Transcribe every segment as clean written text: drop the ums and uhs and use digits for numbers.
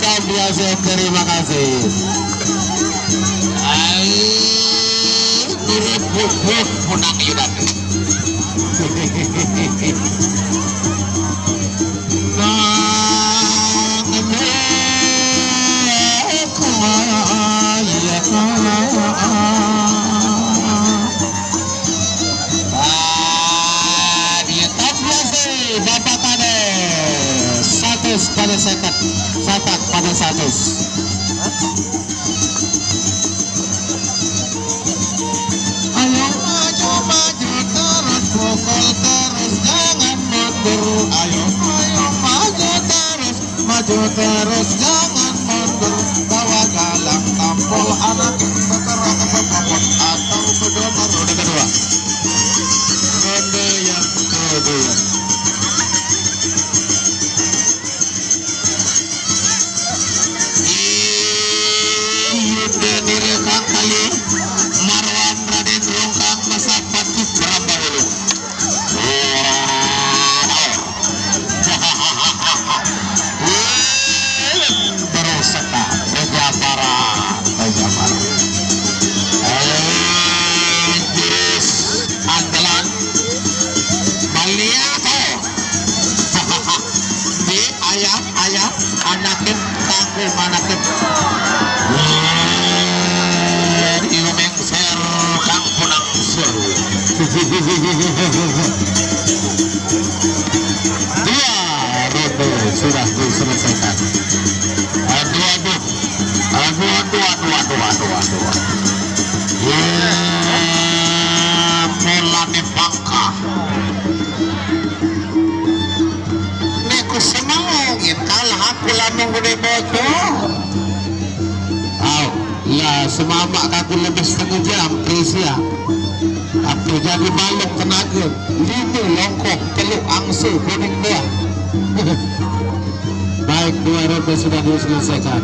Kambiase, terima kasih. Nurut punang yudan. Pada sekat, satak pada 100. Ayo maju maju terus, pukul terus, jangan mundur. Ayo maju terus, jangan mundur. Bawa galang tampol anak bergerak berpapot atau berdonor. Ronde kedua, ronde yang kedua. Direkang kali Marwan Raden Rongkang masa patuh Prambahulu. Berosaka Pejabara jurus andalan Baliato. Di ayah anakin tangku manakin Kang Punang Seru. Dua ronde sudah diselesaikan. Dua. Mulane Bangka. Neku semangin kalah aku lamun gede bocor. Ya semamak aku lebih setengah jam Prisia. Aku jadi balok tenaga. Lima longkok teluk angsu kuning dia. Baik, dua ronde sudah diselesaikan.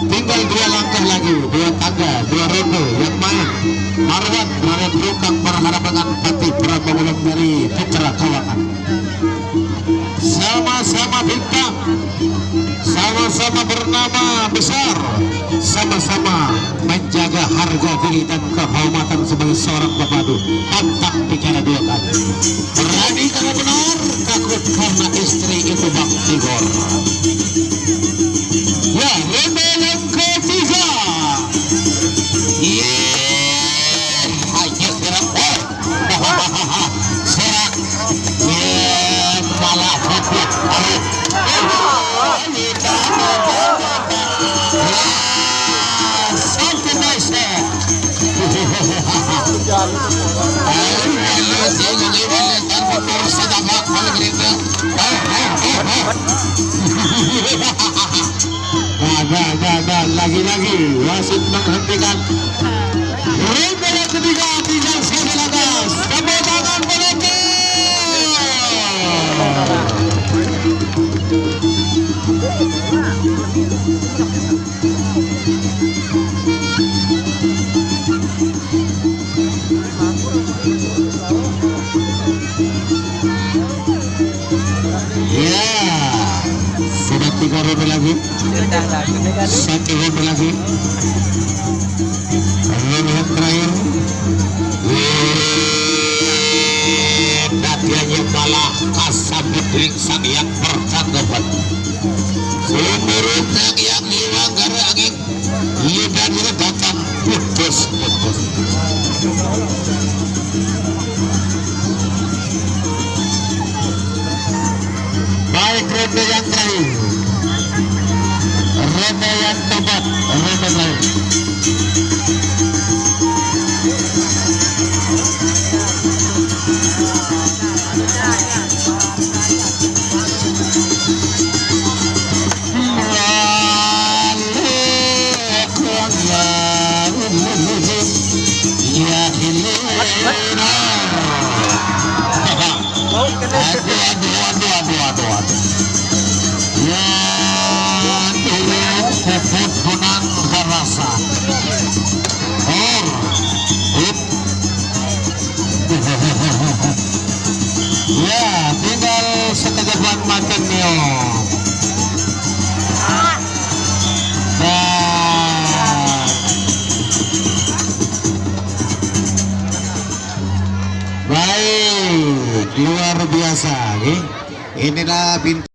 Tinggal 2 langkah lagi, 2 tangga, 2 ronde yang main. Marwan Raden Rongkang berhadapan dengan Pati Prambahulu dari Putra Kawakan. Sama-sama bintang, sama-sama bernama besar, sama-sama menjaga harga diri dan kehormatan sebagai seorang pepadu. Pantang bicara 2 kali. Berani karena benar, takut karena istri itu bang Tigor. Ya, ronde yang ketiga. Hanya gerak serak. Malah fokus. Lagi-lagi wasit menghentikan ronde yang ketiga. Tinggal 1 langkah. Tepuk tangan penonton. Ya, sudah 3 ronde lagi. 1 ronde lagi. Ronde yang terakhir. Nadianya malah kasabut sang yang percakapan. Sumurut yang liwanggar angin. Lidah datang putus-putus. Baik, ronde yang terakhir, ronde yang keempat, ronde terakhir. Ya, tinggal setengah biasa, okay? Inilah bintang